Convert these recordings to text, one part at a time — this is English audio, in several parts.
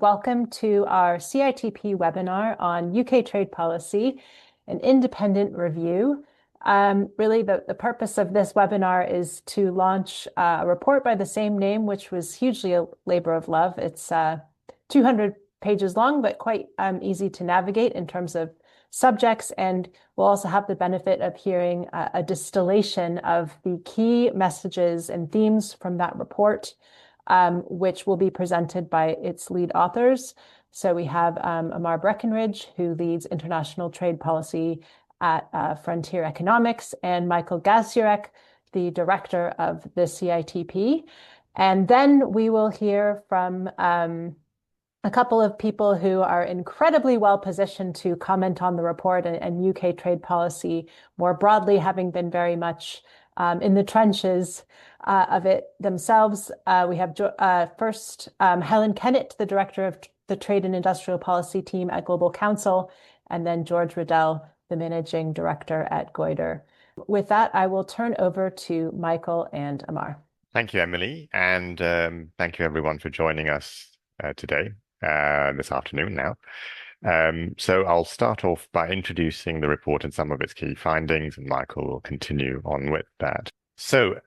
Welcome to our CITP webinar on UK trade policy, an independent review. Really, the purpose of this webinar is to launch a report by the same name, which was hugely a labor of love. It's 200 pages long, but quite easy to navigate in terms of subjects. And we'll also have the benefit of hearing a distillation of the key messages and themes from that report, which will be presented by its lead authors. So we have Amar Breckenridge, who leads international trade policy at Frontier Economics, and Michael Gasiorek, the director of the CITP. And then we will hear from a couple of people who are incredibly well positioned to comment on the report and UK trade policy more broadly, having been very much in the trenches of it themselves. We have first Helen Kennett, the director of the Trade and Industrial Policy team at Global Council, and then George Riddell, the managing director at Goiter. With that, I will turn over to Michael and Amar. Thank you, Emily, and thank you everyone for joining us today, this afternoon now. So I'll start off by introducing the report and some of its key findings, and Michael will continue on with that. So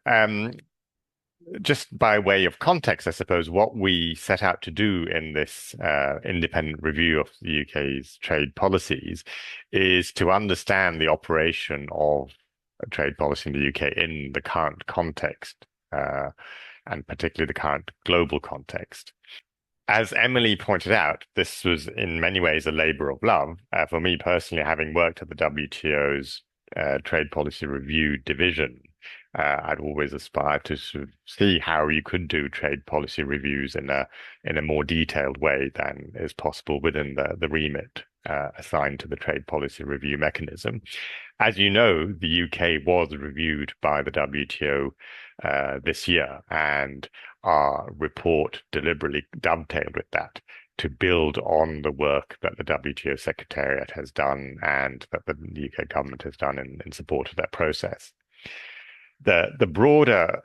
just by way of context, I suppose, what we set out to do in this independent review of the UK's trade policies is to understand the operation of trade policy in the UK in the current context, and particularly the current global context. As Emily pointed out, this was in many ways a labor of love. For me personally, having worked at the WTO's Trade Policy Review Division, I'd always aspired to sort of see how you could do trade policy reviews in a more detailed way than is possible within the remit assigned to the trade policy review mechanism. As you know, the UK was reviewed by the WTO this year, and our report deliberately dovetailed with that to build on the work that the WTO Secretariat has done and that the UK government has done in support of that process. The broader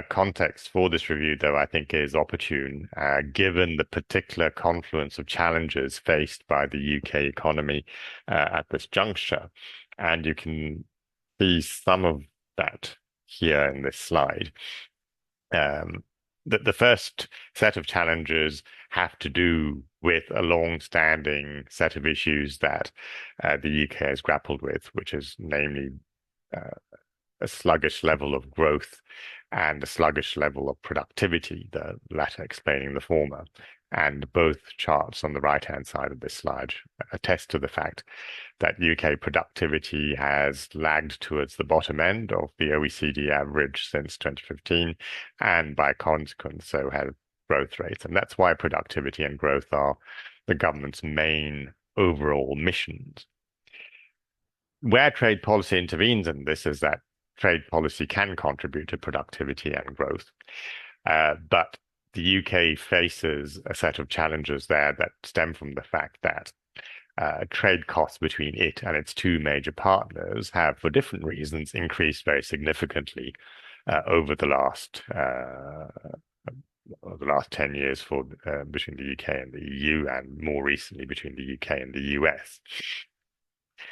context for this review, though, I think is opportune, given the particular confluence of challenges faced by the UK economy at this juncture. And you can see some of that here in this slide. The first set of challenges have to do with a long-standing set of issues that the UK has grappled with, which is namely a sluggish level of growth and a sluggish level of productivity, the latter explaining the former. And both charts on the right-hand side of this slide attest to the fact that UK productivity has lagged towards the bottom end of the OECD average since 2015, and by consequence, so have growth rates. And that's why productivity and growth are the government's main overall missions. Where trade policy intervenes in this is that trade policy can contribute to productivity and growth, but the UK faces a set of challenges there that stem from the fact that trade costs between it and its two major partners have, for different reasons, increased very significantly over the last 10 years between the UK and the EU, and more recently between the UK and the US.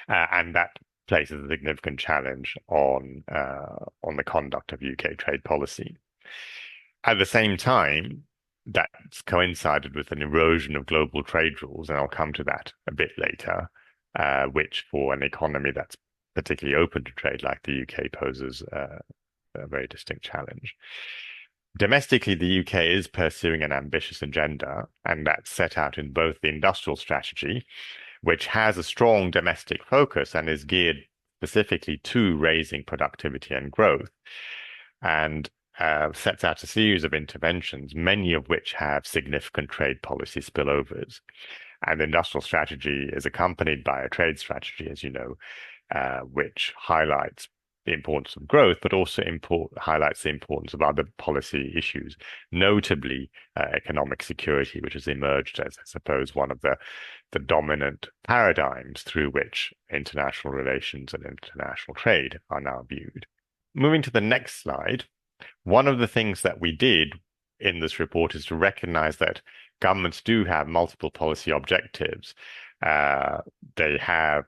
And that places a significant challenge on the conduct of UK trade policy. At the same time, that's coincided with an erosion of global trade rules, and I'll come to that a bit later, which for an economy that's particularly open to trade like the UK poses a very distinct challenge. Domestically, the UK is pursuing an ambitious agenda, and that's set out in both the industrial strategy, which has a strong domestic focus and is geared specifically to raising productivity and growth, and sets out a series of interventions, many of which have significant trade policy spillovers. And the industrial strategy is accompanied by a trade strategy, as you know, which highlights the importance of growth, but also highlights the importance of other policy issues, notably economic security, which has emerged as, I suppose, one of the dominant paradigms through which international relations and international trade are now viewed. Moving to the next slide, one of the things that we did in this report is to recognize that governments do have multiple policy objectives. Uh, they have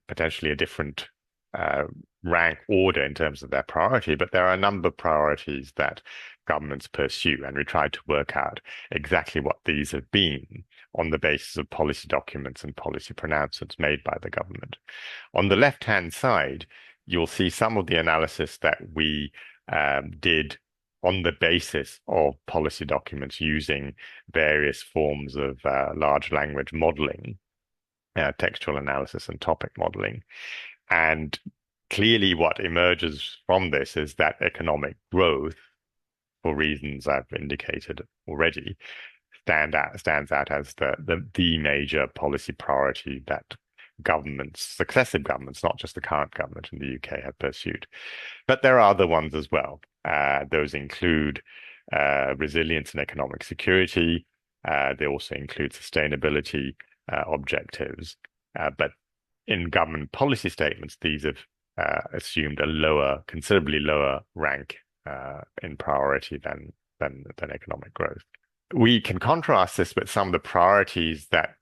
potentially a different uh, rank order in terms of their priority, but there are a number of priorities that governments pursue, and we tried to work out exactly what these have been on the basis of policy documents and policy pronouncements made by the government. On the left-hand side, you'll see some of the analysis that we did on the basis of policy documents using various forms of large language modeling, textual analysis, and topic modeling. And clearly, what emerges from this is that economic growth, for reasons I've indicated already, stands out as the major policy priority that governments, successive governments, not just the current government in the UK, have pursued. But there are other ones as well. Those include resilience and economic security. They also include sustainability objectives. But in government policy statements, these have assumed a considerably lower rank in priority than economic growth. We can contrast this with some of the priorities that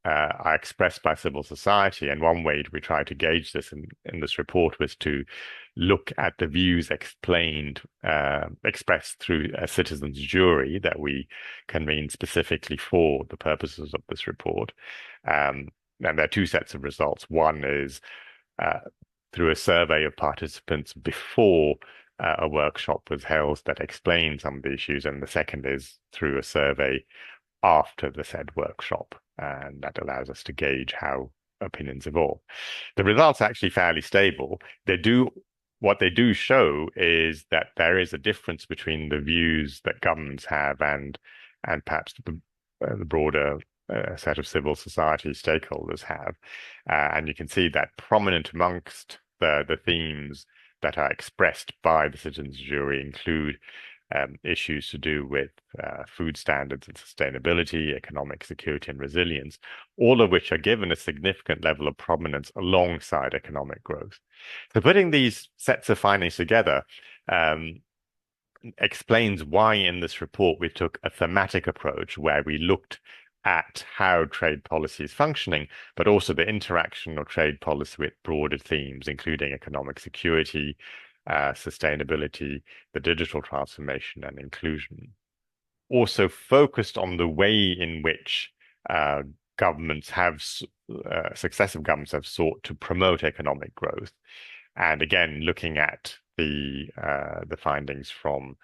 are expressed by civil society. And one way we try to gauge this in this report was to look at the views expressed through a citizens' jury that we convened specifically for the purposes of this report. And there are two sets of results. One is through a survey of participants before a workshop was held that explained some of the issues, and the second is through a survey after the said workshop, and that allows us to gauge how opinions evolve. The results are actually fairly stable. What they do show is that there is a difference between the views that governments have and perhaps the broader set of civil society stakeholders have. And you can see that prominent amongst the themes that are expressed by the citizens' jury include issues to do with food standards and sustainability, economic security and resilience, all of which are given a significant level of prominence alongside economic growth. So putting these sets of findings together explains why in this report we took a thematic approach where we looked at how trade policy is functioning, but also the interaction of trade policy with broader themes, including economic security, sustainability, the digital transformation, and inclusion. Also focused on the way in which successive governments have sought to promote economic growth, and again looking at the findings from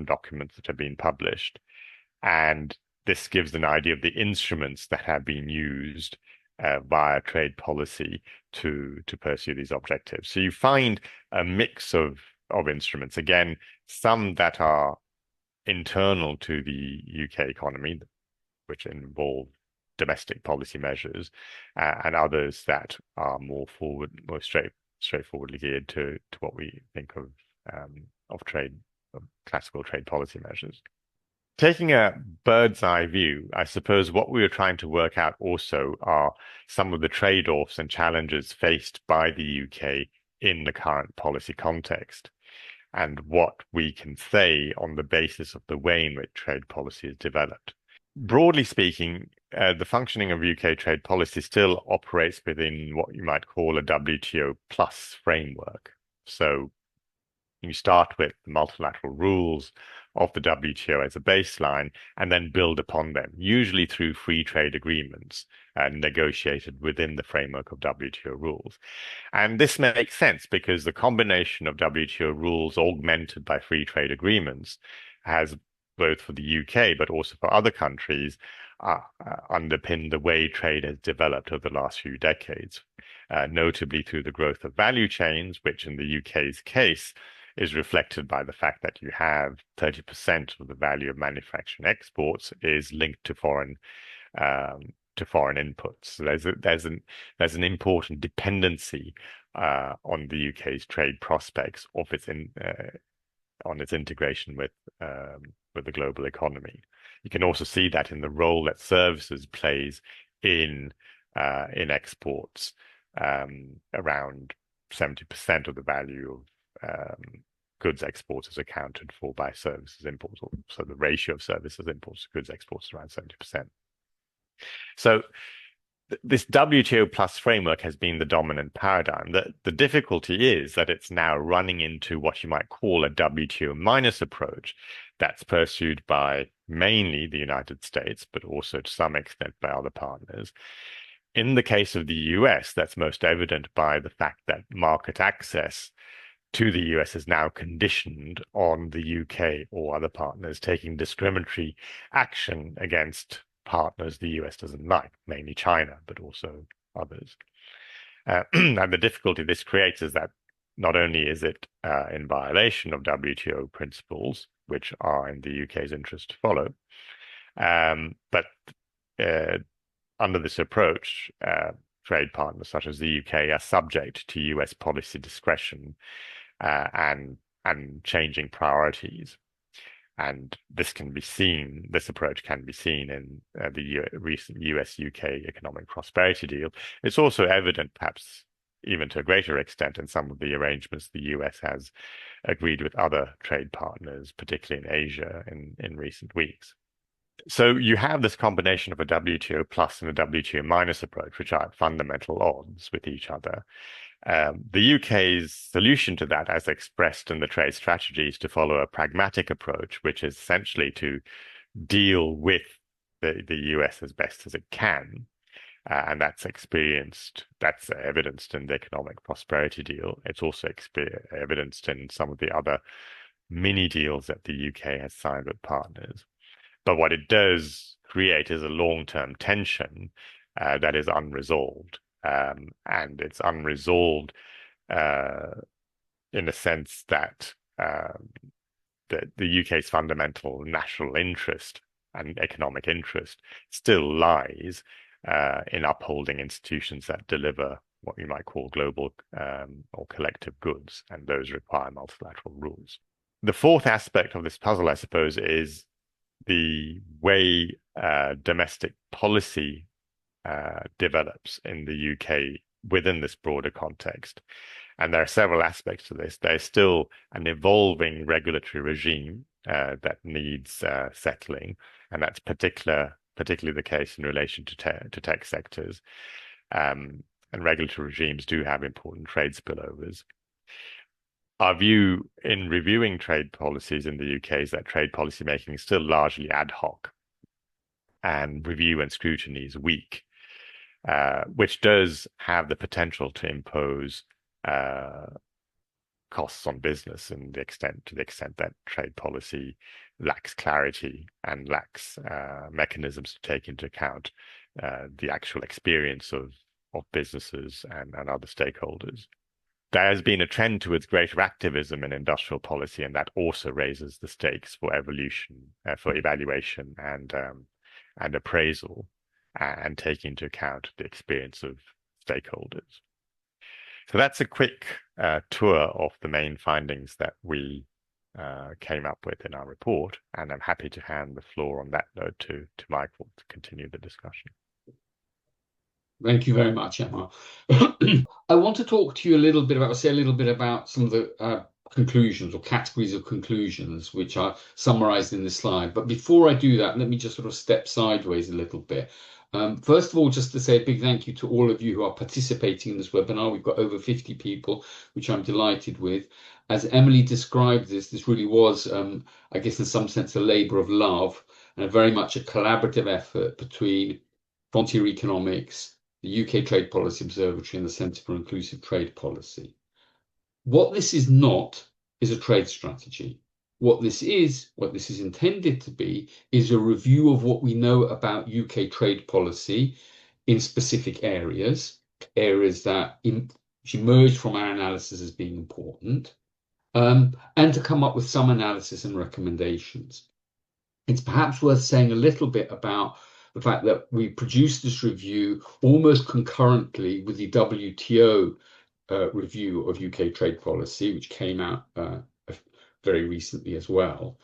documents that have been published, and this gives an idea of the instruments that have been used via trade policy to pursue these objectives. So you find a mix of instruments, again, some that are internal to the UK economy, which involve domestic policy measures, and others that are more straightforwardly geared to what we think of classical trade policy measures. Taking a bird's eye view, I suppose what we were trying to work out also are some of the trade-offs and challenges faced by the UK in the current policy context, and what we can say on the basis of the way in which trade policy is developed. Broadly speaking, the functioning of UK trade policy still operates within what you might call a WTO plus framework. So you start with the multilateral rules of the WTO as a baseline and then build upon them, usually through free trade agreements negotiated within the framework of WTO rules. And this makes sense because the combination of WTO rules augmented by free trade agreements has, both for the UK but also for other countries, underpinned the way trade has developed over the last few decades, notably through the growth of value chains, which in the UK's case is reflected by the fact that you have 30% of the value of manufacturing exports is linked to foreign inputs. So there's an important dependency on the UK's trade prospects of on its integration with the global economy. You can also see that in the role that services plays in exports. Around 70% of the value of goods exports is accounted for by services imports. So the ratio of services imports to goods exports is around 70%. So this WTO plus framework has been the dominant paradigm. The difficulty is that it's now running into what you might call a WTO minus approach that's pursued by mainly the United States, but also to some extent by other partners. In the case of the US, that's most evident by the fact that market access to the US is now conditioned on the UK or other partners taking discriminatory action against partners the US doesn't like, mainly China, but also others. And the difficulty this creates is that not only is it in violation of WTO principles, which are in the UK's interest to follow, but under this approach, trade partners such as the UK are subject to US policy discretion and changing priorities. And this approach can be seen in the recent US-UK economic prosperity deal. It's also evident, perhaps even to a greater extent, in some of the arrangements the US has agreed with other trade partners, particularly in Asia, in recent weeks. So you have this combination of a WTO plus and a WTO minus approach, which are at fundamental odds with each other. The UK's solution to that, as expressed in the trade strategy, is to follow a pragmatic approach, which is essentially to deal with the US as best as it can. And that's evidenced in the economic prosperity deal. It's also evidenced in some of the other mini deals that the UK has signed with partners. But what it does create is a long-term tension that is unresolved. And it's unresolved in a sense that the UK's fundamental national interest and economic interest still lies in upholding institutions that deliver what you might call global or collective goods, and those require multilateral rules. The fourth aspect of this puzzle, I suppose, is the way domestic policy develops in the UK within this broader context. And there are several aspects to this. There's still an evolving regulatory regime that needs settling, and that's particularly the case in relation to tech sectors. And regulatory regimes do have important trade spillovers. Our view in reviewing trade policies in the UK is that trade policy making is still largely ad hoc, and review and scrutiny is weak, which does have the potential to impose costs on business to the extent that trade policy lacks clarity and lacks mechanisms to take into account the actual experience of businesses and other stakeholders. There has been a trend towards greater activism in industrial policy, and that also raises the stakes for evaluation and appraisal, and taking into account the experience of stakeholders. So that's a quick tour of the main findings that we came up with in our report, and I'm happy to hand the floor on that note to Michael to continue the discussion. Thank you very much, Amar. I want to talk to you a little bit about some of the conclusions or categories of conclusions which are summarized in this slide. But before I do that, let me just sort of step sideways a little bit. First of all, just to say a big thank you to all of you who are participating in this webinar. We've got over 50 people, which I'm delighted with. As Emily described this really was, I guess in some sense, a labor of love and very much a collaborative effort between Frontier Economics, the UK Trade Policy Observatory, and the Centre for Inclusive Trade Policy. What this is not is a trade strategy. What this is intended to be, is a review of what we know about UK trade policy in specific areas that emerge from our analysis as being important, and to come up with some analysis and recommendations. It's perhaps worth saying a little bit about the fact that we produced this review almost concurrently with the WTO review of UK trade policy, which came out very recently as well.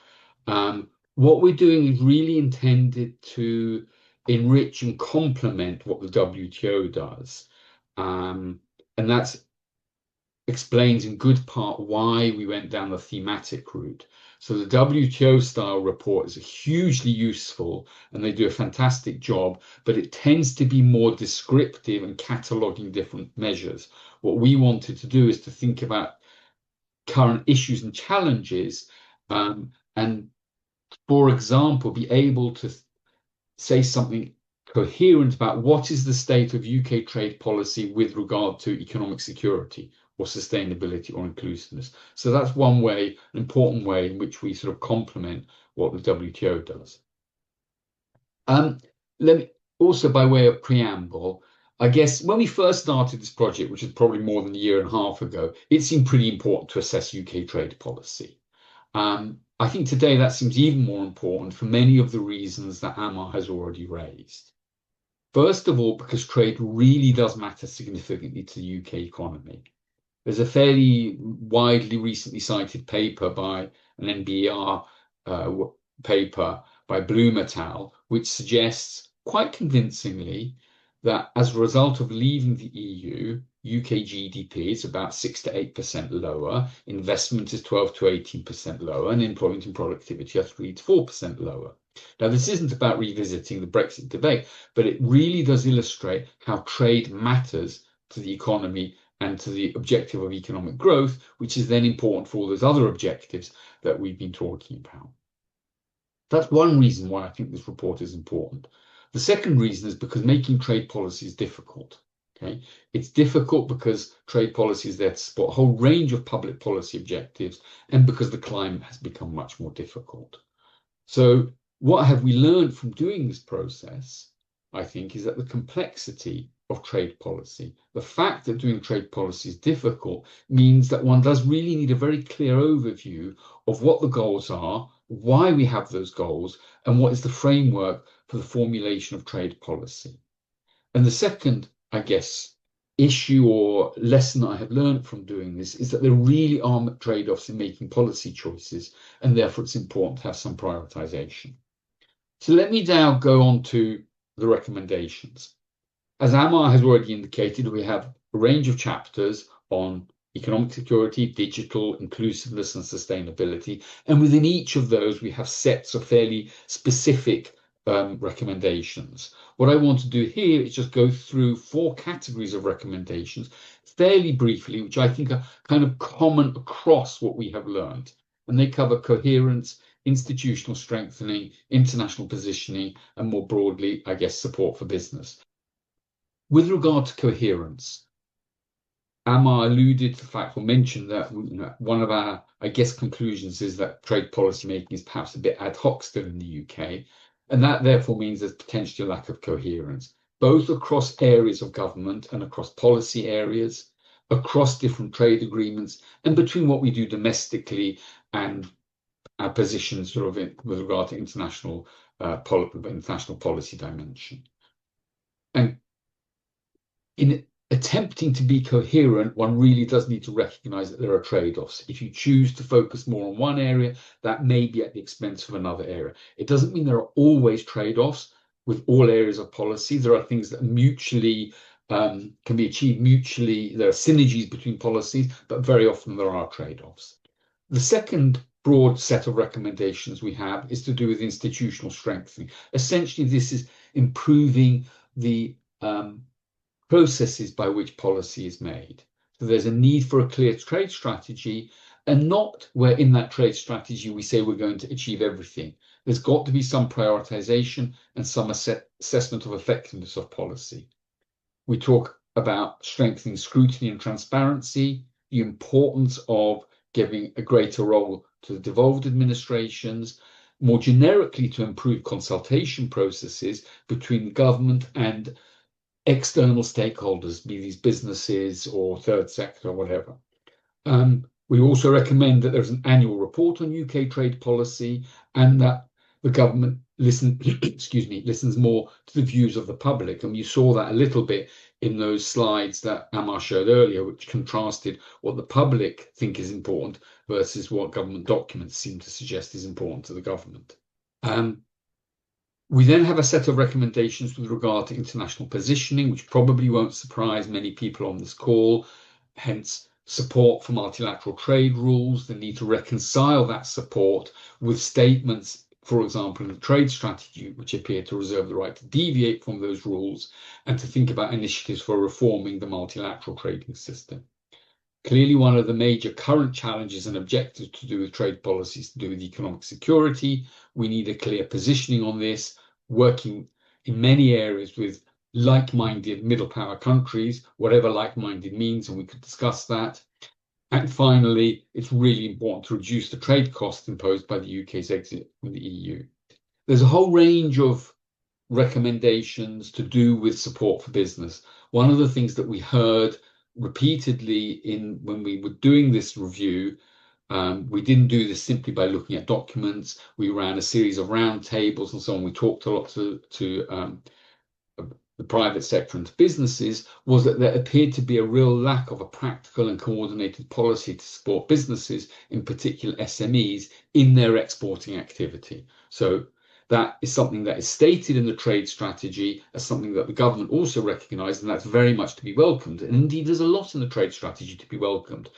What we're doing is really intended to enrich and complement what the WTO does. And that's explains in good part why we went down the thematic route. So the WTO style report is hugely useful and they do a fantastic job, but it tends to be more descriptive and cataloging different measures. What we wanted to do is to think about current issues and challenges, and, for example, be able to say something coherent about what is the state of UK trade policy with regard to economic security or sustainability or inclusiveness. So that's one way, an important way in which we sort of complement what the WTO does. Let me also, by way of preamble, I guess when we first started this project, which is probably more than a year and a half ago, it seemed pretty important to assess UK trade policy. I think today that seems even more important for many of the reasons that Amar has already raised. First of all, because trade really does matter significantly to the UK economy. There's a fairly widely recently cited paper by an NBER paper by Bloom et al., which suggests quite convincingly that as a result of leaving the EU, UK GDP is about 6 to 8% lower, investment is 12 to 18% lower, and employment and productivity are 3 to 4% lower. Now, this isn't about revisiting the Brexit debate, but it really does illustrate how trade matters to the economy and to the objective of economic growth, which is then important for all those other objectives that we've been talking about. That's one reason why I think this report is important. The second reason is because making trade policy is difficult. Okay? It's difficult because trade policy is there to support a whole range of public policy objectives and because the climate has become much more difficult. So what have we learned from doing this process, I think, is that the complexity of trade policy, the fact that doing trade policy is difficult, means that one does really need a very clear overview of what the goals are, why we have those goals, and what is the framework for the formulation of trade policy. And the second, I guess, issue or lesson I have learned from doing this is that there really are trade-offs in making policy choices, and therefore it's important to have some prioritization. So let me now go on to the recommendations. As Amar has already indicated, we have a range of chapters on economic security, digital, inclusiveness, and sustainability. And within each of those, we have sets of fairly specific recommendations. What I want to do here is just go through 4 categories of recommendations fairly briefly, which I think are kind of common across what we have learned. And they cover coherence, institutional strengthening, international positioning, and more broadly, I guess, support for business. With regard to coherence, Amar alluded to the fact or mentioned that one of our, I guess, conclusions is that trade policy making is perhaps a bit ad hoc still in the UK. And that therefore means there's potentially a lack of coherence, both across areas of government and across policy areas, across different trade agreements, and between what we do domestically and our positions sort of with regard to international policy dimension. And in attempting to be coherent, one really does need to recognize that there are trade-offs. If you choose to focus more on one area, that may be at the expense of another area. It doesn't mean there are always trade-offs with all areas of policy. There are things that mutually can be achieved mutually. There are synergies between policies, but very often there are trade-offs. The second broad set of recommendations we have is to do with institutional strengthening. Essentially, this is improving the processes by which policy is made. So there's a need for a clear trade strategy, and not where in that trade strategy we say we're going to achieve everything. There's got to be some prioritization and some assessment of effectiveness of policy. We talk about strengthening scrutiny and transparency, the importance of giving a greater role to the devolved administrations, more generically to improve consultation processes between government and external stakeholders, be these businesses or third sector or whatever. We also recommend that there's an annual report on UK trade policy and that the government listens more to the views of the public. And you saw that a little bit in those slides that Amar showed earlier, which contrasted what the public think is important versus what government documents seem to suggest is important to the government. We then have a set of recommendations with regard to international positioning, which probably won't surprise many people on this call. Hence, support for multilateral trade rules, the need to reconcile that support with statements, for example, in the trade strategy, which appear to reserve the right to deviate from those rules and to think about initiatives for reforming the multilateral trading system. Clearly, one of the major current challenges and objectives to do with trade policies to do with economic security. We need a clear positioning on this, working in many areas with like-minded middle power countries, whatever like-minded means, and we could discuss that. And finally, it's really important to reduce the trade costs imposed by the UK's exit from the EU. There's a whole range of recommendations to do with support for business. One of the things that we heard repeatedly when we were doing this review, we didn't do this simply by looking at documents. We ran a series of roundtables and so on. We talked a lot to the private sector and to businesses, was that there appeared to be a real lack of a practical and coordinated policy to support businesses, in particular SMEs, in their exporting activity. So that is something that is stated in the trade strategy as something that the government also recognised, and that's very much to be welcomed. And indeed, there's a lot in the trade strategy to be welcomed.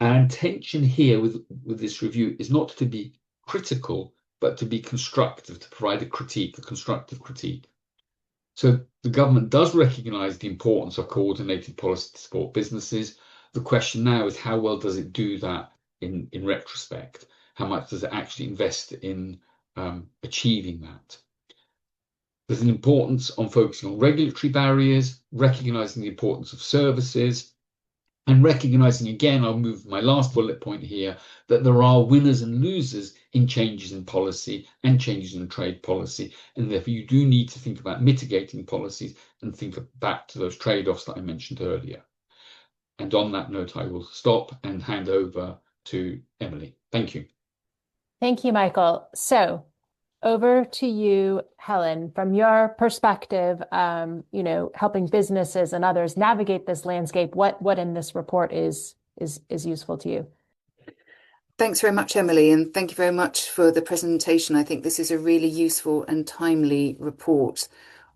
Our intention here with this review is not to be critical, but to be constructive, to provide a constructive critique. So the government does recognise the importance of coordinated policy to support businesses. The question now is, how well does it do that in retrospect? How much does it actually invest in achieving that? There's an importance on focusing on regulatory barriers, recognising the importance of services, and recognising, again, I'll move my last bullet point here, that there are winners and losers in changes in policy and changes in trade policy. And therefore, you do need to think about mitigating policies and think back to those trade-offs that I mentioned earlier. And on that note, I will stop and hand over to Emily. Thank you. Thank you, Michael. So over to you, Helen, from your perspective, helping businesses and others navigate this landscape, what in this report is useful to you? Thanks very much, Emily, and thank you very much for the presentation. I think this is a really useful and timely report.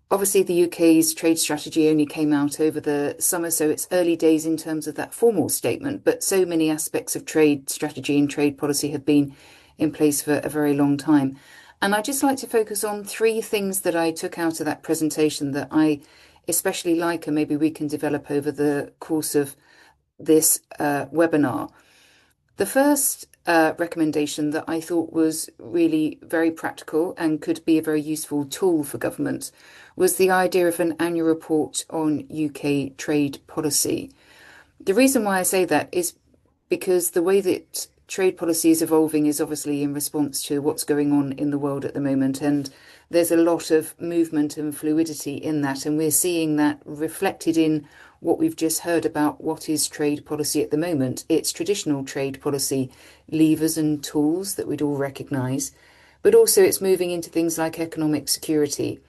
Obviously, the UK's trade strategy only came out over the summer, so it's early days in terms of that formal statement, but so many aspects of trade strategy and trade policy have been in place for a very long time. And I'd just like to focus on three things that I took out of that presentation that I especially like, and maybe we can develop over the course of this webinar. The first recommendation that I thought was really very practical and could be a very useful tool for government was the idea of an annual report on UK trade policy. The reason why I say that is because the way that trade policy is evolving is obviously in response to what's going on in the world at the moment. And there's a lot of movement and fluidity in that. And we're seeing that reflected in what we've just heard about what is trade policy at the moment. It's traditional trade policy levers and tools that we'd all recognise, but also it's moving into things like economic security.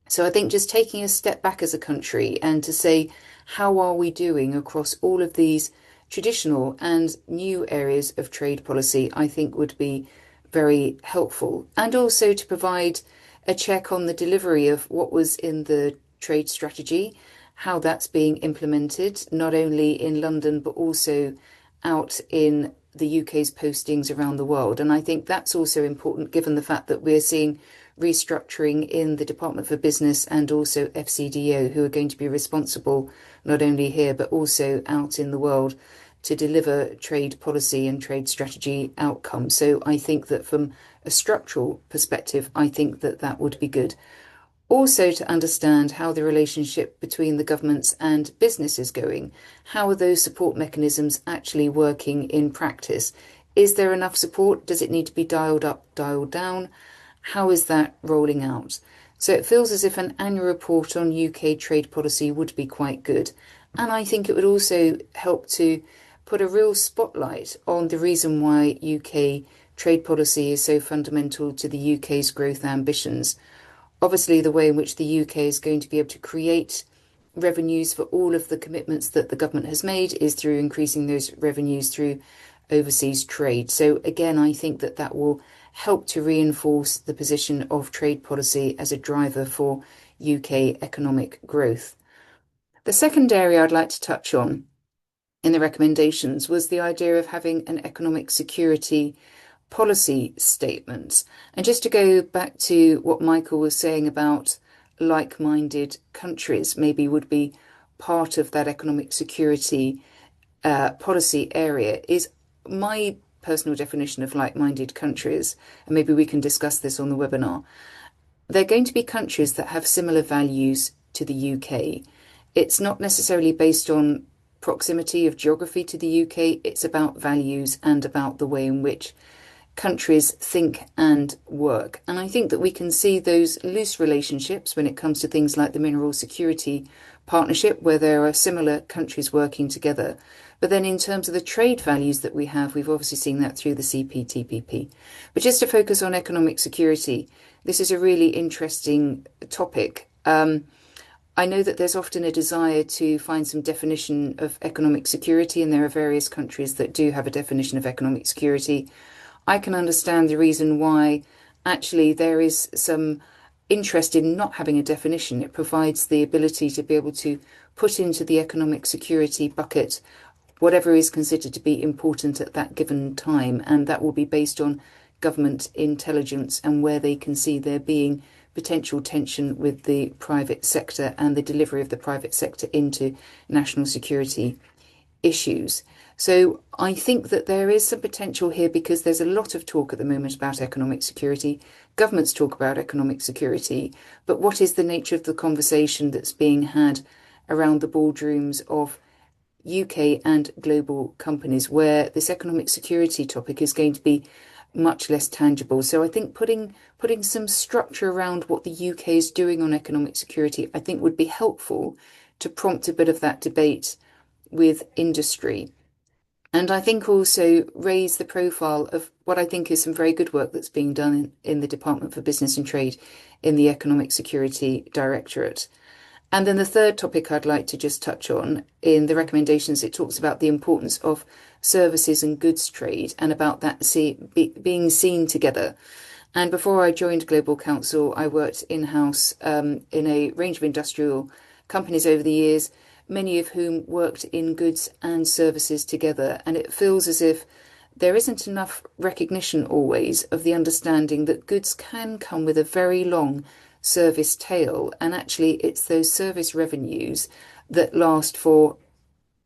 So I think just taking a step back as a country and to say, how are we doing across all of these traditional and new areas of trade policy, I think would be very helpful. And also to provide a check on the delivery of what was in the trade strategy, how that's being implemented, not only in London, but also out in the UK's postings around the world. And I think that's also important given the fact that we're seeing restructuring in the Department for Business and also FCDO, who are going to be responsible not only here, but also out in the world to deliver trade policy and trade strategy outcomes. So I think that from a structural perspective, I think that that would be good. Also to understand how the relationship between the governments and business is going. How are those support mechanisms actually working in practice? Is there enough support? Does it need to be dialed up, dialed down? How is that rolling out? So it feels as if an annual report on UK trade policy would be quite good. And I think it would also help to put a real spotlight on the reason why UK trade policy is so fundamental to the UK's growth ambitions. Obviously, the way in which the UK is going to be able to create revenues for all of the commitments that the government has made is through increasing those revenues through overseas trade. So again, I think that that will help to reinforce the position of trade policy as a driver for UK economic growth. The second area I'd like to touch on in the recommendations was the idea of having an economic security policy statement. And just to go back to what Michael was saying about like-minded countries, maybe would be part of that economic security policy area, is my personal definition of like-minded countries, and maybe we can discuss this on the webinar. They're going to be countries that have similar values to the UK. It's not necessarily based on proximity of geography to the UK, it's about values and about the way in which countries think and work. And I think that we can see those loose relationships when it comes to things like the Mineral Security Partnership, where there are similar countries working together. But then in terms of the trade values that we have, we've obviously seen that through the CPTPP. But just to focus on economic security, this is a really interesting topic. I know that there's often a desire to find some definition of economic security, and there are various countries that do have a definition of economic security. I can understand the reason why actually there is some interest in not having a definition. It provides the ability to be able to put into the economic security bucket whatever is considered to be important at that given time, and that will be based on government intelligence and where they can see there being potential tension with the private sector and the delivery of the private sector into national security issues. So I think that there is some potential here because there's a lot of talk at the moment about economic security. Governments talk about economic security, but what is the nature of the conversation that's being had around the boardrooms of UK and global companies where this economic security topic is going to be much less tangible? So I think putting some structure around what the UK is doing on economic security, I think would be helpful to prompt a bit of that debate with industry. And I think also raise the profile of what I think is some very good work that's being done in the Department for Business and Trade in the Economic Security Directorate. And then the third topic I'd like to just touch on in the recommendations, it talks about the importance of services and goods trade and about that being seen together. And before I joined Global Council, I worked in-house in a range of industrial companies over the years, many of whom worked in goods and services together. And it feels as if there isn't enough recognition always of the understanding that goods can come with a very long service tail. And actually, it's those service revenues that last for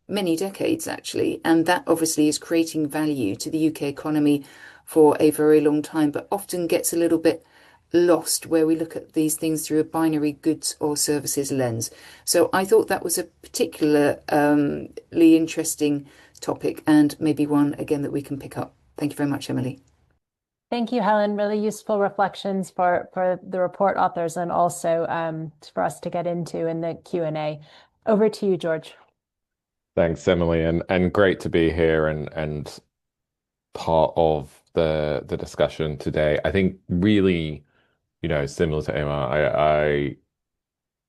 many decades, actually. And that obviously is creating value to the UK economy for a very long time, but often gets a little bit lost where we look at these things through a binary goods or services lens. So I thought that was a particularly interesting topic and maybe one again that we can pick up. Thank you very much, Emily. Thank you, Helen. Really useful reflections for the report authors and also for us to get into in the Q&A. Over to you, George. Thanks, Emily, and great to be here and part of the discussion today. I think really, similar to Emma, I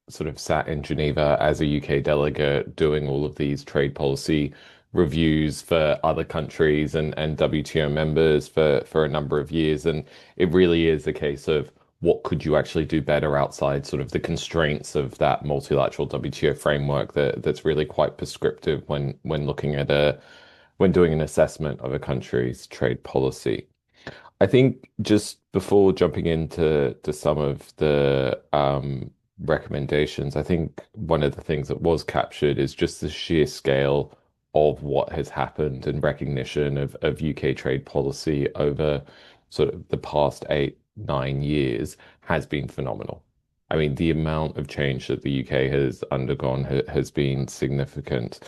sort of sat in Geneva as a UK delegate doing all of these trade policy reviews for other countries and WTO members for a number of years. And it really is a case of what could you actually do better outside sort of the constraints of that multilateral WTO framework that's really quite prescriptive when looking at when doing an assessment of a country's trade policy. I think just before jumping into some of the recommendations, I think one of the things that was captured is just the sheer scale of what has happened and recognition of UK trade policy over sort of the past 8-9 years has been phenomenal. I mean, the amount of change that the UK has undergone has been significant.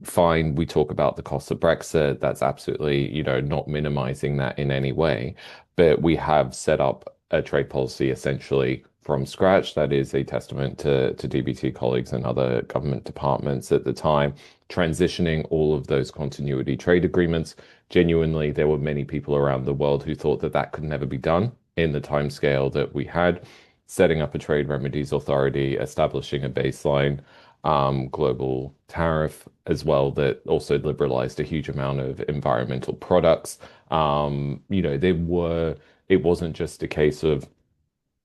Fine, we talk about the cost of Brexit. That's absolutely, not minimizing that in any way. But we have set up a trade policy essentially from scratch. That is a testament to DBT colleagues and other government departments at the time, transitioning all of those continuity trade agreements. Genuinely, there were many people around the world who thought that could never be done in the timescale that we had, setting up a trade remedies authority, establishing a baseline global tariff as well that also liberalized a huge amount of environmental products. It wasn't just a case of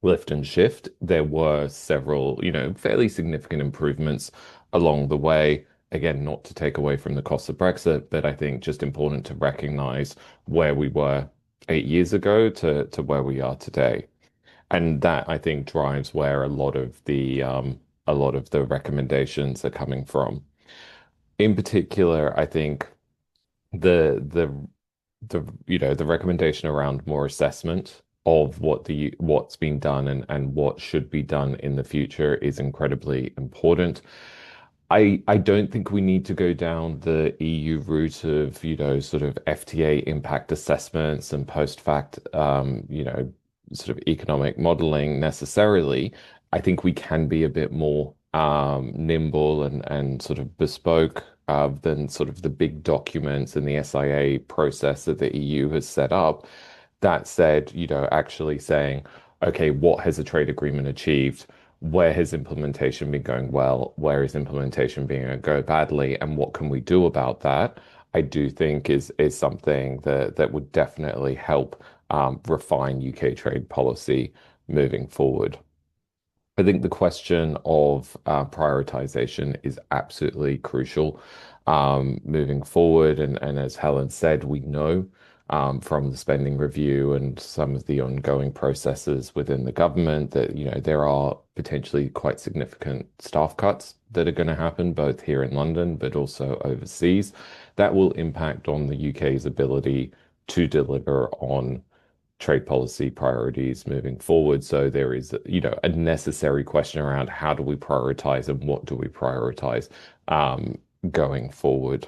lift and shift. There were several, fairly significant improvements along the way. Again, not to take away from the cost of Brexit, but I think just important to recognize where we were 8 years ago to where we are today. And that I think drives where a lot of the recommendations are coming from. In particular, I think the the recommendation around more assessment of what's been done and what should be done in the future is incredibly important. I don't think we need to go down the EU route of, sort of FTA impact assessments and post-fact, sort of economic modeling necessarily. I think we can be a bit more nimble and sort of bespoke than sort of the big documents and the SIA process that the EU has set up. That said, actually saying, okay, what has a trade agreement achieved? Where has implementation been going well? Where is implementation being go badly? And what can we do about that? I do think is something that would definitely help refine UK trade policy moving forward. I think the question of prioritization is absolutely crucial moving forward. And as Helen said, we know from the spending review and some of the ongoing processes within the government that, there are potentially quite significant staff cuts that are going to happen both here in London, but also overseas. That will impact on the UK's ability to deliver on trade policy priorities moving forward. So there is, a necessary question around how do we prioritize and what do we prioritize going forward.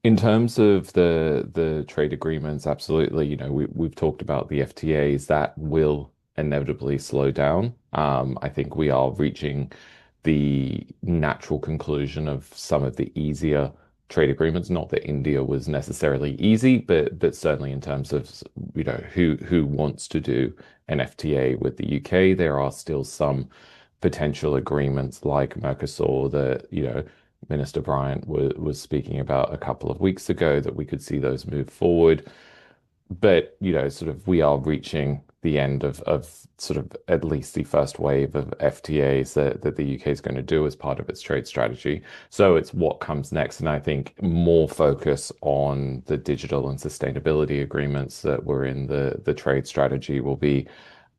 In terms of the trade agreements, absolutely, we've talked about the FTAs that will inevitably slow down. I think we are reaching the natural conclusion of some of the easier trade agreements. Not that India was necessarily easy, but certainly in terms of who wants to do an FTA with the UK, there are still some potential agreements like Mercosur that Minister Bryant was speaking about a couple of weeks ago that we could see those move forward. But sort of we are reaching the end of sort of at least the first wave of FTAs that the UK is going to do as part of its trade strategy. So it's what comes next. And I think more focus on the digital and sustainability agreements that were in the trade strategy will be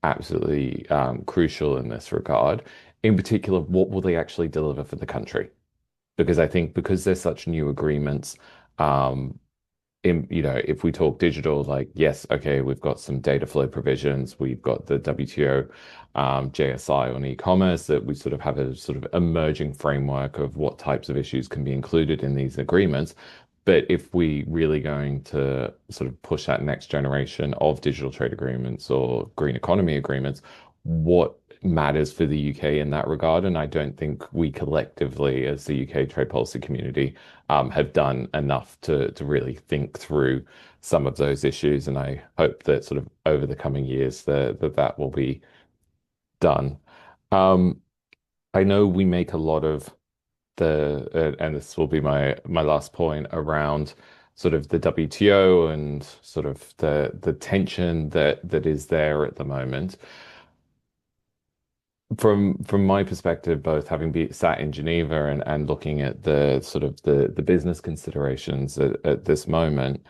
absolutely crucial in this regard. In particular, what will they actually deliver for the country? Because I think because they're such new agreements, if we talk digital, like, yes, okay, we've got some data flow provisions, we've got the WTO JSI on e-commerce, that we sort of have a sort of emerging framework of what types of issues can be included in these agreements. But if we really going to sort of push that next generation of digital trade agreements or green economy agreements, what matters for the UK in that regard? And I don't think we collectively, as the UK trade policy community, have done enough to really think through some of those issues. And I hope that sort of over the coming years that will be done. I know we make a lot of and this will be my last point around sort of the WTO and sort of the tension that is there at the moment. From my perspective, both having been sat in Geneva and looking at the sort of the business considerations at this moment,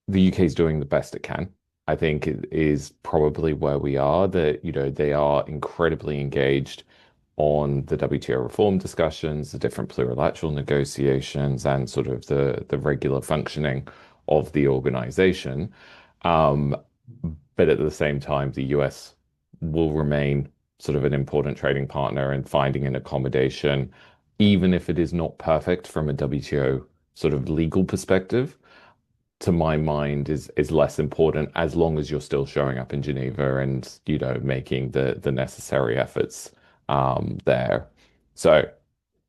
the UK is doing the best it can. I think it is probably where we are, that they are incredibly engaged on the WTO reform discussions, the different plurilateral negotiations, and sort of the regular functioning of the organization. But at the same time, the US will remain sort of an important trading partner and finding an accommodation, even if it is not perfect from a WTO sort of legal perspective, to my mind is less important as long as you're still showing up in Geneva and making the necessary efforts there. So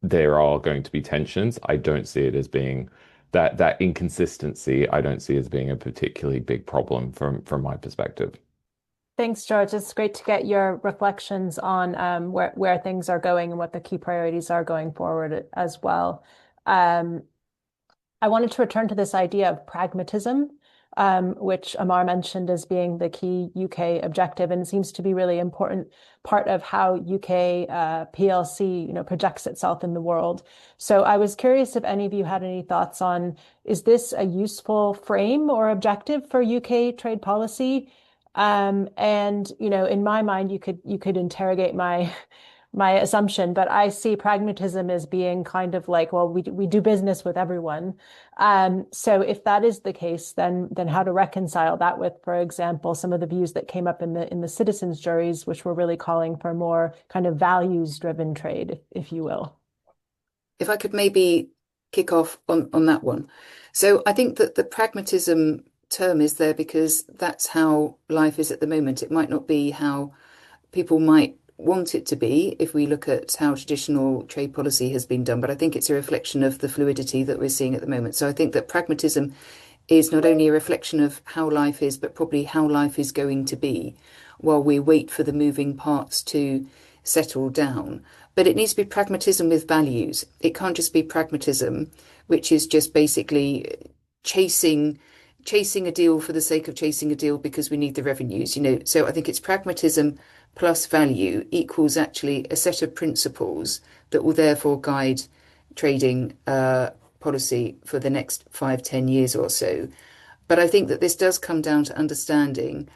there are going to be tensions. I don't see it as being that inconsistency. I don't see as being a particularly big problem from my perspective. Thanks, George. It's great to get your reflections on where things are going and what the key priorities are going forward as well. I wanted to return to this idea of pragmatism, which Amar mentioned as being the key UK objective, and seems to be really important part of how UK PLC, projects itself in the world. So I was curious if any of you had any thoughts on, is this a useful frame or objective for UK trade policy? And in my mind, you could interrogate my assumption, but I see pragmatism as being kind of like, well, we do business with everyone. So if that is the case, then how to reconcile that with, for example, some of the views that came up in the citizens' juries, which were really calling for more kind of values-driven trade, if you will. If I could maybe kick off on that one. So I think that the pragmatism term is there because that's how life is at the moment. It might not be how people might want it to be if we look at how traditional trade policy has been done, but I think it's a reflection of the fluidity that we're seeing at the moment. So I think that pragmatism is not only a reflection of how life is, but probably how life is going to be while we wait for the moving parts to settle down. But it needs to be pragmatism with values. It can't just be pragmatism, which is just basically chasing a deal for the sake of chasing a deal because we need the revenues, So I think it's pragmatism plus value equals actually a set of principles that will therefore guide trading policy for the next 5, 10 years or so. But I think that this does come down to understanding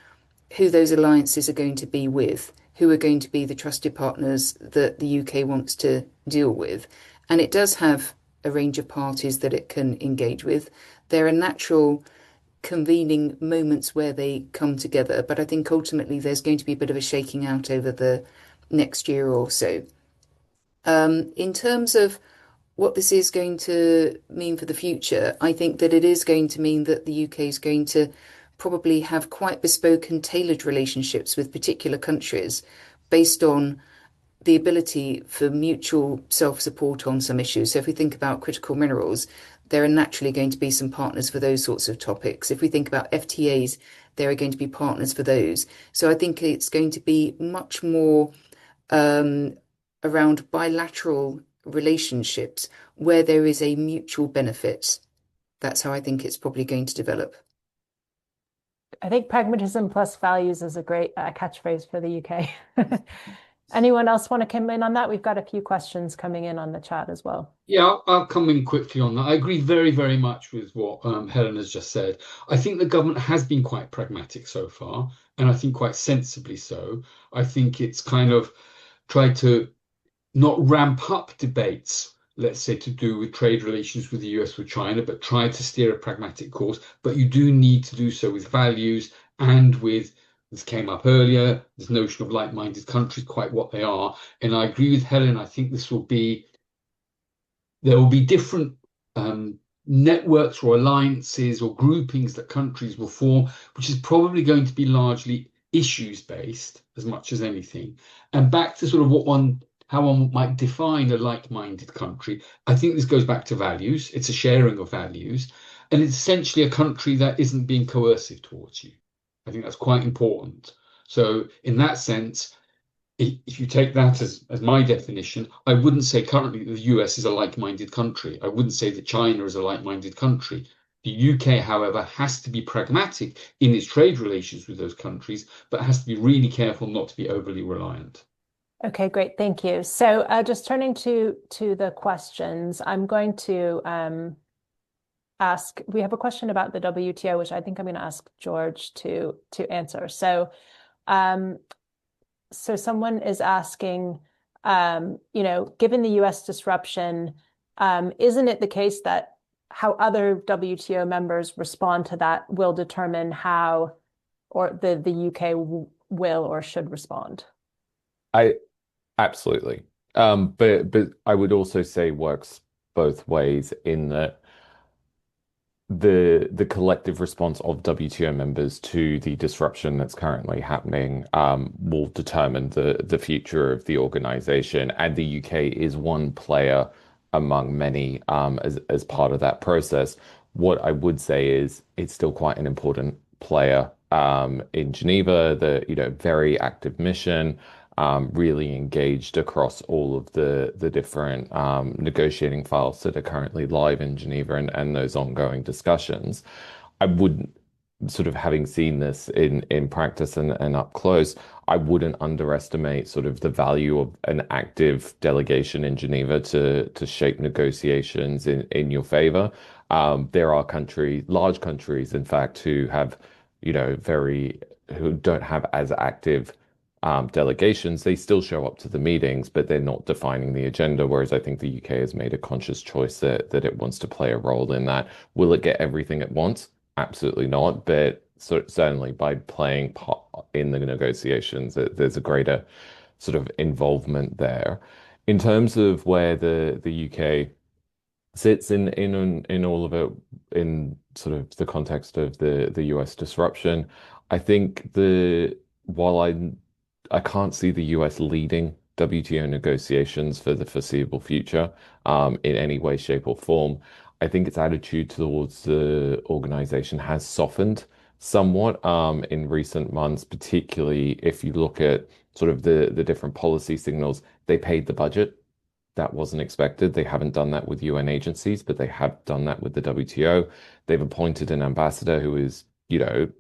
who those alliances are going to be with, who are going to be the trusted partners that the UK wants to deal with. And it does have a range of parties that it can engage with. There are natural convening moments where they come together, but I think ultimately there's going to be a bit of a shaking out over the next year or so. In terms of what this is going to mean for the future, I think that it is going to mean that the UK is going to probably have quite bespoke and tailored relationships with particular countries based on the ability for mutual self-support on some issues. So if we think about critical minerals, there are naturally going to be some partners for those sorts of topics. If we think about FTAs, there are going to be partners for those. So I think it's going to be much more around bilateral relationships where there is a mutual benefit. That's how I think it's probably going to develop. I think pragmatism plus values is a great catchphrase for the UK. Anyone else want to come in on that? We've got a few questions coming in on the chat as well. Yeah, I'll come in quickly on that. I agree very, very much with what Helen has just said. I think the government has been quite pragmatic so far, and I think quite sensibly so. I think it's kind of tried to not ramp up debates, let's say, to do with trade relations with the US or China, but try to steer a pragmatic course. But you do need to do so with values and with, this came up earlier, this notion of like-minded countries, quite what they are. And I agree with Helen. I think there will be different networks or alliances or groupings that countries will form, which is probably going to be largely issues-based as much as anything. And back to sort of how one might define a like-minded country, I think this goes back to values. It's a sharing of values. And it's essentially a country that isn't being coercive towards you. I think that's quite important. So in that sense, if you take that as my definition, I wouldn't say currently the US is a like-minded country. I wouldn't say that China is a like-minded country. The UK, however, has to be pragmatic in its trade relations with those countries, but has to be really careful not to be overly reliant. Okay, great. Thank you. So just turning to the questions, I'm going to we have a question about the WTO, which I think I'm going to ask George to answer. So someone is asking, given the US disruption, isn't it the case that how other WTO members respond to that will determine how or the UK will or should respond? Absolutely. But I would also say works both ways in that the collective response of WTO members to the disruption that's currently happening will determine the future of the organization, and the UK is one player among many as part of that process. What I would say is it's still quite an important player in Geneva, the very active mission. Really engaged across all of the different negotiating files that are currently live in Geneva and those ongoing discussions. I wouldn't sort of having seen this in practice and up close, I wouldn't underestimate sort of the value of an active delegation in Geneva to shape negotiations in your favor. There are large countries, in fact, who have, who don't have as active delegations. They still show up to the meetings, but they're not defining the agenda. Whereas I think the UK has made a conscious choice that it wants to play a role in that. Will it get everything at once? Absolutely not. But certainly by playing part in the negotiations, there's a greater sort of involvement there. In terms of where the UK sits in all of it, in sort of the context of the US disruption, I think while I can't see the US leading WTO negotiations for the foreseeable future, in any way, shape, or form, I think its attitude towards the organization has softened somewhat, in recent months, particularly if you look at sort of the different policy signals. They paid the budget. That wasn't expected. They haven't done that with UN agencies, but they have done that with the WTO. They've appointed an ambassador who is,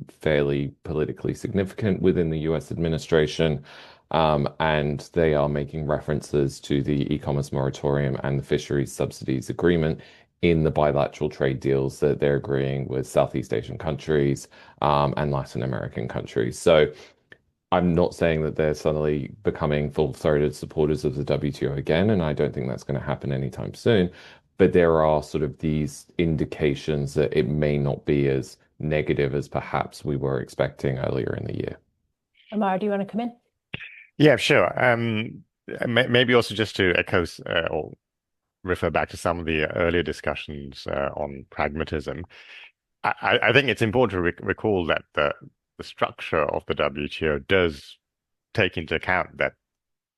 fairly politically significant within the US administration. And they are making references to the e-commerce moratorium and the fisheries subsidies agreement in the bilateral trade deals that they're agreeing with Southeast Asian countries, and Latin American countries. So I'm not saying that they're suddenly becoming full-throated supporters of the WTO again, and I don't think that's going to happen anytime soon. But there are sort of these indications that it may not be as negative as perhaps we were expecting earlier in the year. Amar, do you want to come in? Yeah, sure. Maybe also just to echo or refer back to some of the earlier discussions on pragmatism. I think it's important to recall that the structure of the WTO does take into account that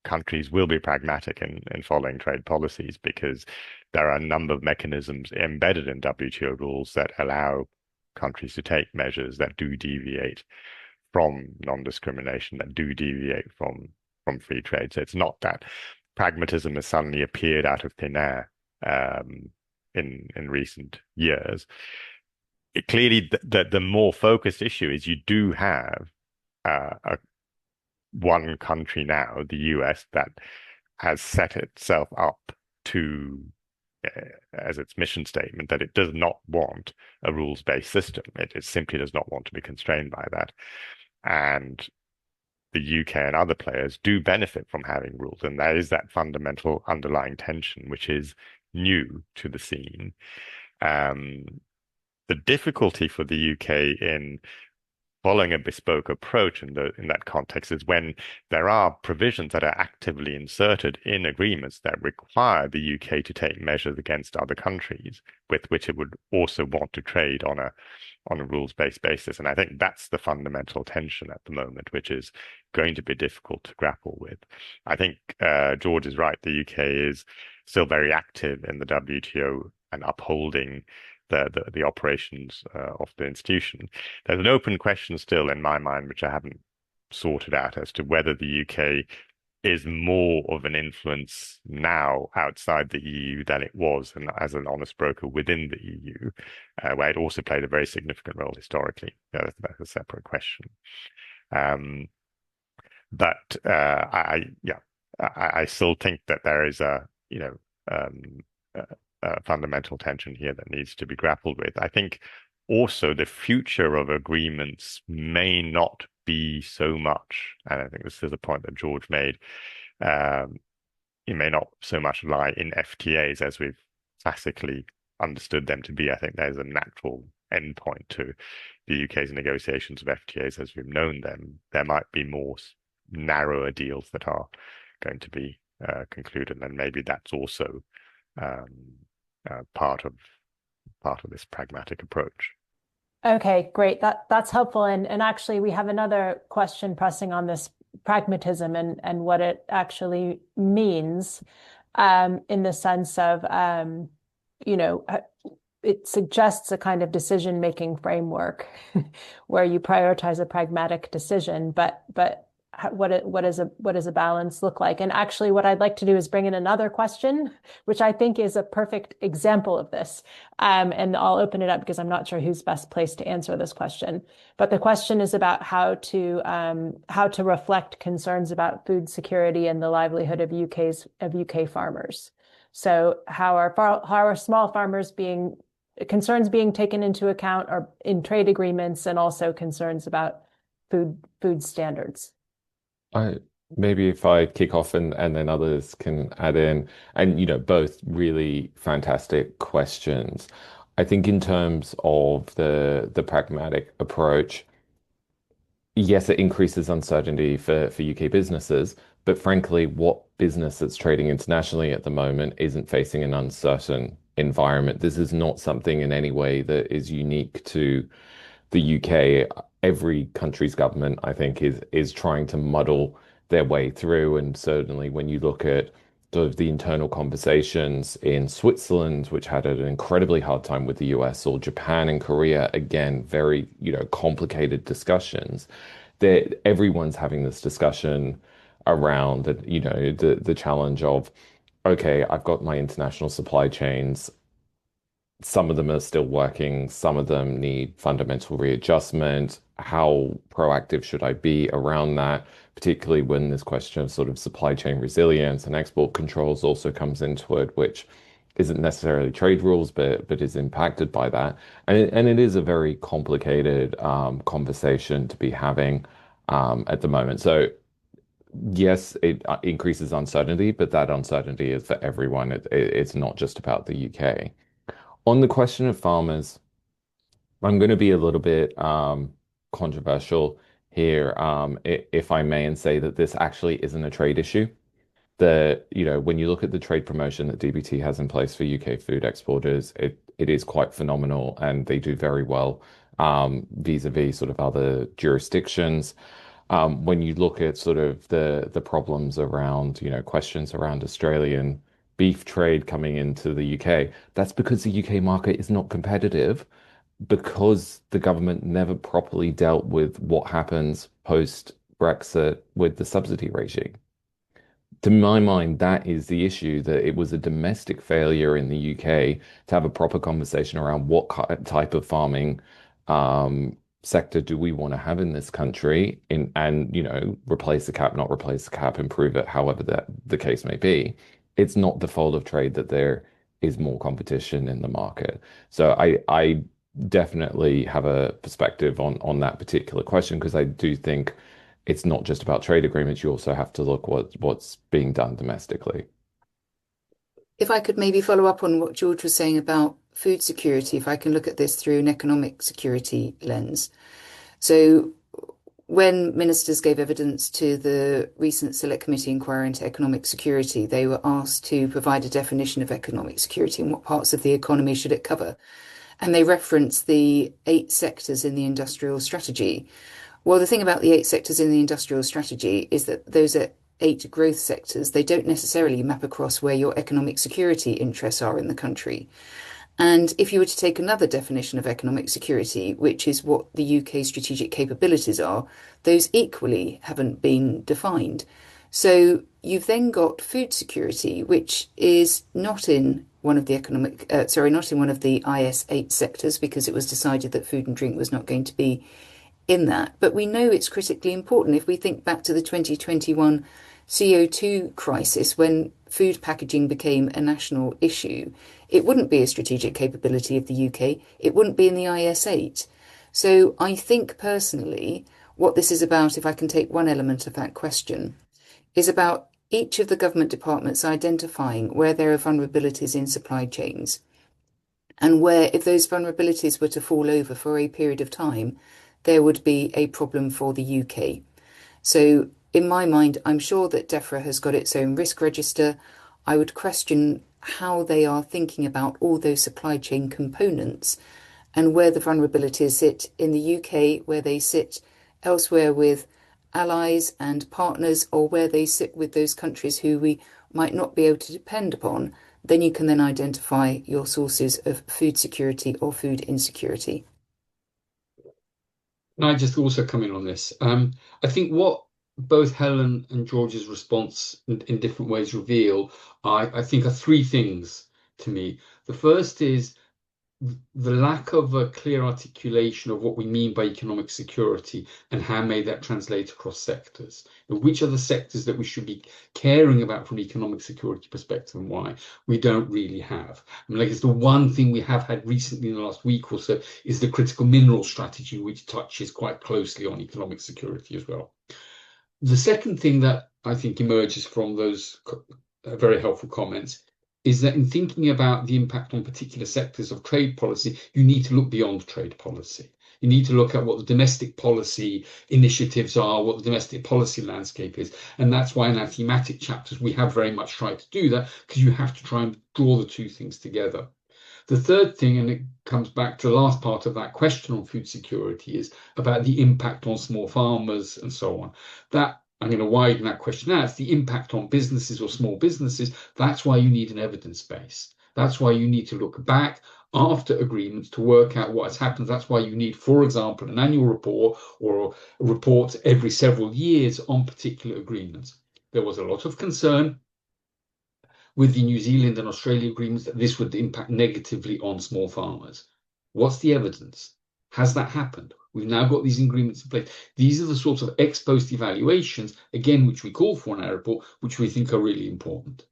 countries will be pragmatic in following trade policies, because there are a number of mechanisms embedded in WTO rules that allow countries to take measures that do deviate from non-discrimination, that do deviate from free trade. So it's not that pragmatism has suddenly appeared out of thin air in recent years. Clearly, the more focused issue is you do have one country now, the US, that has set itself up to, as its mission statement, that it does not want a rules-based system. It simply does not want to be constrained by that. And the UK and other players do benefit from having rules. And there is that fundamental underlying tension, which is new to the scene. The difficulty for the UK in following a bespoke approach in that context is when there are provisions that are actively inserted in agreements that require the UK to take measures against other countries with which it would also want to trade on a rules-based basis. And I think that's the fundamental tension at the moment, which is going to be difficult to grapple with. I think George is right. The UK is still very active in the WTO and upholding the operations of the institution. There's an open question still in my mind, which I haven't sorted out, as to whether the UK is more of an influence now outside the EU than it was and as an honest broker within the EU, where it also played a very significant role historically. That's a separate question. But I still think that there is a fundamental tension here that needs to be grappled with. I think also the future of agreements may not be so much, and I think this is a point that George made, it may not so much lie in FTAs as we've classically understood them to be. I think there's a natural endpoint to the UK's negotiations of FTAs as we've known them. There might be more narrower deals that are going to be concluded, and maybe that's also part of this pragmatic approach. Okay, great. That's helpful. And actually, we have another question pressing on this pragmatism and what it actually means, in the sense of, it suggests a kind of decision-making framework where you prioritize a pragmatic decision. But what does a balance look like? And actually, what I'd like to do is bring in another question, which I think is a perfect example of this. And I'll open it up because I'm not sure who's best placed to answer this question. But the question is about how to reflect concerns about food security and the livelihood of UK farmers. So how are small farmers concerns being taken into account or in trade agreements, and also concerns about food standards? Maybe if I kick off and then others can add in, and both really fantastic questions. I think in terms of the pragmatic approach, yes, it increases uncertainty for UK businesses, but frankly, what business that's trading internationally at the moment isn't facing an uncertain environment? This is not something in any way that is unique to the UK. Every country's government, I think, is trying to muddle their way through. And certainly when you look at sort of the internal conversations in Switzerland, which had an incredibly hard time with the US, or Japan and Korea, again, very, complicated discussions, that everyone's having this discussion around the challenge of, okay, I've got my international supply chains. Some of them are still working, some of them need fundamental readjustment. How proactive should I be around that, particularly when this question of sort of supply chain resilience and export controls also comes into it, which isn't necessarily trade rules, but is impacted by that. And it is a very complicated conversation to be having at the moment. So yes, it increases uncertainty, but that uncertainty is for everyone. It's not just about the UK. On the question of farmers, I'm going to be a little bit controversial here, if I may, and say that this actually isn't a trade issue. That, when you look at the trade promotion that DBT has in place for UK food exporters, it is quite phenomenal, and they do very well vis-a-vis sort of other jurisdictions. When you look at sort of the problems around, questions around Australian beef trade coming into the UK, that's because the UK market is not competitive, because the government never properly dealt with what happens post Brexit with the subsidy regime. To my mind, that is the issue, that it was a domestic failure in the UK to have a proper conversation around what type of farming sector do we want to have in this country, and replace the cap, not replace the cap, improve it, however the case may be. It's not the fault of trade that there is more competition in the market. So I definitely have a perspective on that particular question, because I do think it's not just about trade agreements. You also have to look what's being done domestically. If I could maybe follow up on what George was saying about food security, if I can look at this through an economic security lens. So when ministers gave evidence to the recent Select Committee inquiry into economic security, they were asked to provide a definition of economic security and what parts of the economy should it cover. And they referenced the 8 sectors in the industrial strategy. Well, the thing about the 8 sectors in the industrial strategy is that those are 8 growth sectors. They don't necessarily map across where your economic security interests are in the country. And if you were to take another definition of economic security, which is what the UK's strategic capabilities are, those equally haven't been defined. So you've then got food security, which is not in one of the not in one of the IS 8 sectors, because it was decided that food and drink was not going to be in that. But we know it's critically important. If we think back to the 2021 CO2 crisis, when food packaging became a national issue, it wouldn't be a strategic capability of the UK. It wouldn't be in the IS 8. So I think personally, what this is about, if I can take one element of that question, is about each of the government departments identifying where there are vulnerabilities in supply chains, and where, if those vulnerabilities were to fall over for a period of time, there would be a problem for the UK. So in my mind, I'm sure that DEFRA has got its own risk register. I would question how they are thinking about all those supply chain components and where the vulnerabilities sit in the UK, where they sit elsewhere with allies and partners, or where they sit with those countries who we might not be able to depend upon. Then you can then identify your sources of food security or food insecurity. And I just also come in on this. I think what both Helen and George's response in different ways reveal, I think, are three things to me. The first is the lack of a clear articulation of what we mean by economic security and how may that translate across sectors. Which are the sectors that we should be caring about from an economic security perspective and why we don't really have. I mean, like it's the one thing we have had recently in the last week or so is the critical mineral strategy, which touches quite closely on economic security as well. The second thing that I think emerges from those very helpful comments is that in thinking about the impact on particular sectors of trade policy, you need to look beyond trade policy. You need to look at what the domestic policy initiatives are, what the domestic policy landscape is. And that's why in our thematic chapters, we have very much tried to do that, because you have to try and draw the two things together. The third thing, and it comes back to the last part of that question on food security, is about the impact on small farmers and so on. That I'm going to widen that question out. It's the impact on businesses or small businesses. That's why you need an evidence base. That's why you need to look back after agreements to work out what has happened. That's why you need, for example, an annual report or reports every several years on particular agreements. There was a lot of concern with the New Zealand and Australia agreements that this would impact negatively on small farmers. What's the evidence? Has that happened? We've now got these agreements in place. These are the sorts of ex post evaluations, again, which we call for in our report, which we think are really important.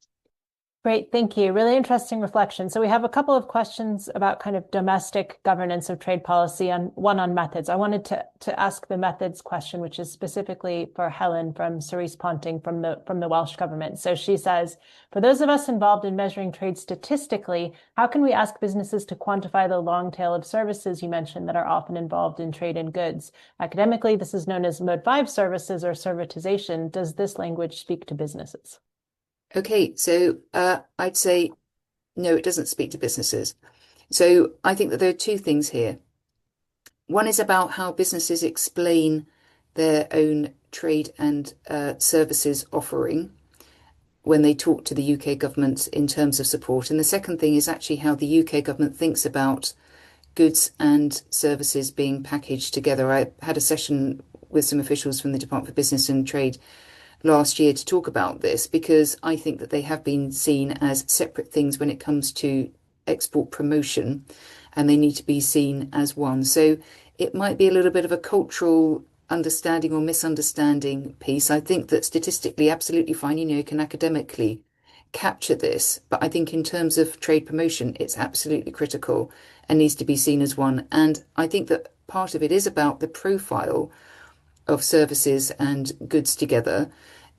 Great, thank you. Really interesting reflection. So we have a couple of questions about kind of domestic governance of trade policy and one on methods. I wanted to ask the methods question, which is specifically for Helen from Cerise Ponting from the Welsh government. So she says, for those of us involved in measuring trade statistically, how can we ask businesses to quantify the long tail of services you mentioned that are often involved in trade in goods? Academically, this is known as Mode 5 services or servitization. Does this language speak to businesses? Okay, so I'd say no, it doesn't speak to businesses. So I think that there are two things here. One is about how businesses explain their own trade and services offering when they talk to the UK government in terms of support. And the second thing is actually how the UK government thinks about goods and services being packaged together. I had a session with some officials from the Department for Business and Trade last year to talk about this, because I think that they have been seen as separate things when it comes to export promotion, and they need to be seen as one. So it might be a little bit of a cultural understanding or misunderstanding piece. I think that statistically, absolutely fine, you can academically capture this, but I think in terms of trade promotion, it's absolutely critical and needs to be seen as one. And I think that part of it is about the profile of services and goods together.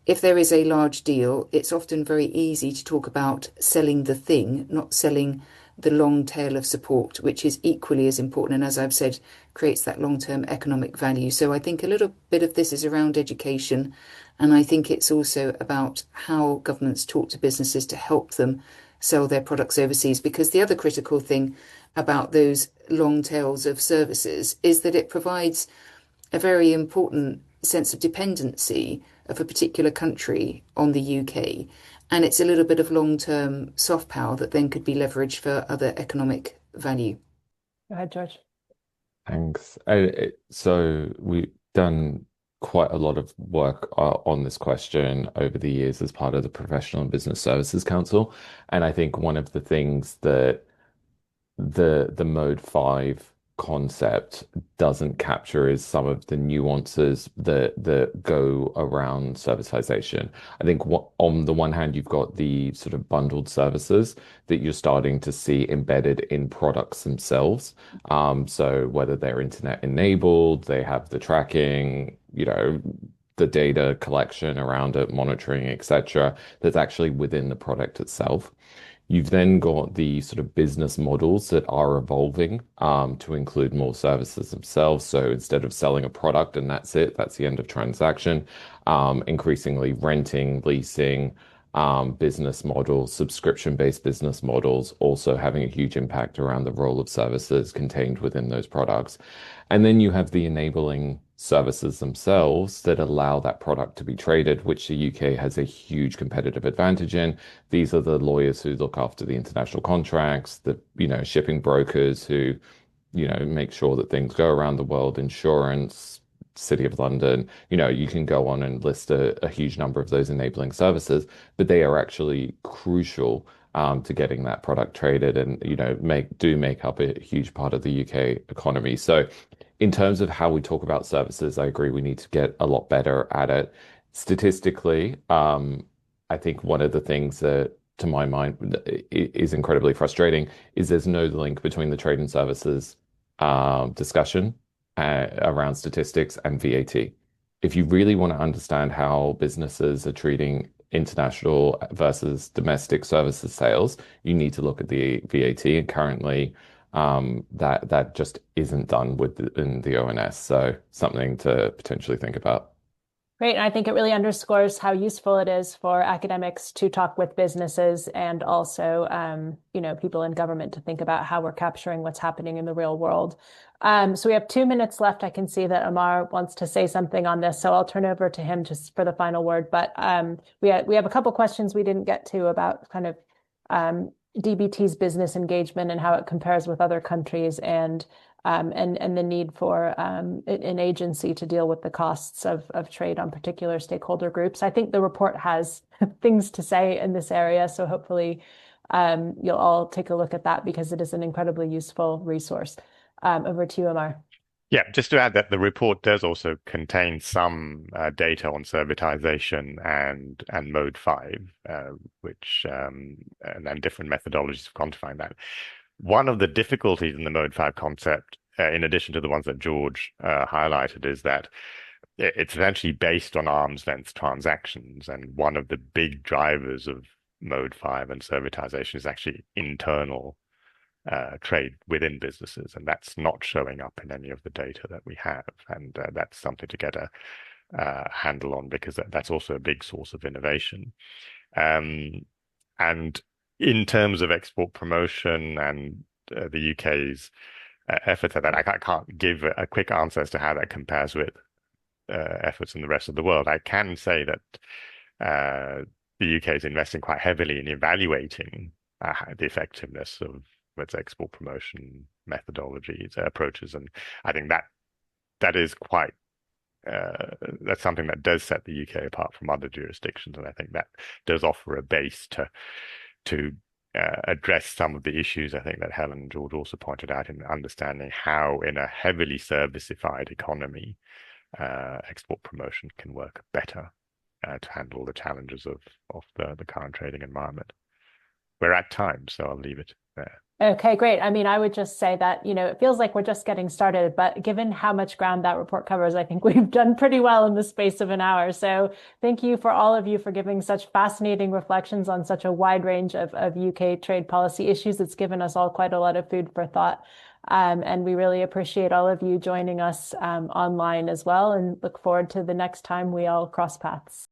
If there is a large deal, it's often very easy to talk about selling the thing, not selling the long tail of support, which is equally as important. And as I've said, creates that long-term economic value. So I think a little bit of this is around education. And I think it's also about how governments talk to businesses to help them sell their products overseas. Because the other critical thing about those long tails of services is that it provides a very important sense of dependency of a particular country on the UK. And it's a little bit of long-term soft power that then could be leveraged for other economic value. Go ahead, George. Thanks. So we've done quite a lot of work on this question over the years as part of the Professional and Business Services Council. And I think one of the things that the Mode 5 concept doesn't capture is some of the nuances that go around servitization. I think on the one hand, you've got the sort of bundled services that you're starting to see embedded in products themselves. So whether they're internet enabled, they have the tracking, the data collection around it, monitoring, etc., that's actually within the product itself. You've then got the sort of business models that are evolving to include more services themselves. So instead of selling a product and that's it, that's the end of transaction, increasingly renting, leasing, business models, subscription-based business models, also having a huge impact around the role of services contained within those products. And then you have the enabling services themselves that allow that product to be traded, which the UK has a huge competitive advantage in. These are the lawyers who look after the international contracts, the shipping brokers who make sure that things go around the world, insurance, City of London. You can go on and list a huge number of those enabling services, but they are actually crucial to getting that product traded and, make up a huge part of the UK economy. So in terms of how we talk about services, I agree we need to get a lot better at it. Statistically, I think one of the things that, to my mind, is incredibly frustrating is there's no link between the trade and services discussion around statistics and VAT. If you really want to understand how businesses are treating international versus domestic services sales, you need to look at the VAT. And currently, that just isn't done in the ONS. So something to potentially think about. Great. And I think it really underscores how useful it is for academics to talk with businesses and also, people in government to think about how we're capturing what's happening in the real world. So we have 2 minutes left. I can see that Amar wants to say something on this, so I'll turn over to him just for the final word. But we have a couple questions we didn't get to about kind of DBT's business engagement and how it compares with other countries and the need for an agency to deal with the costs of trade on particular stakeholder groups. I think the report has things to say in this area, so hopefully you'll all take a look at that because it is an incredibly useful resource. Over to you, Amar. Yeah, just to add that the report does also contain some data on servitization and mode 5, which and different methodologies of quantifying that. One of the difficulties in the mode 5 concept, in addition to the ones that George highlighted, is that it's essentially based on arm's length transactions. And one of the big drivers of mode 5 and servitization is actually internal trade within businesses. And that's not showing up in any of the data that we have. And that's something to get a handle on, because that's also a big source of innovation. And in terms of export promotion and the UK's efforts at that, I can't give a quick answer as to how that compares with efforts in the rest of the world. I can say that the UK is investing quite heavily in evaluating the effectiveness of its export promotion methodologies, approaches, and I think that is quite that's something that does set the UK apart from other jurisdictions, and I think that does offer a base to address some of the issues I think that Helen and George also pointed out in understanding how, in a heavily servicified economy, export promotion can work better to handle the challenges of the current trading environment. We're at time, so I'll leave it there. Okay, great. I mean, I would just say that, it feels like we're just getting started, but given how much ground that report covers, I think we've done pretty well in the space of an hour. So thank you for all of you for giving such fascinating reflections on such a wide range of UK trade policy issues. It's given us all quite a lot of food for thought. And we really appreciate all of you joining us online as well, and look forward to the next time we all cross paths.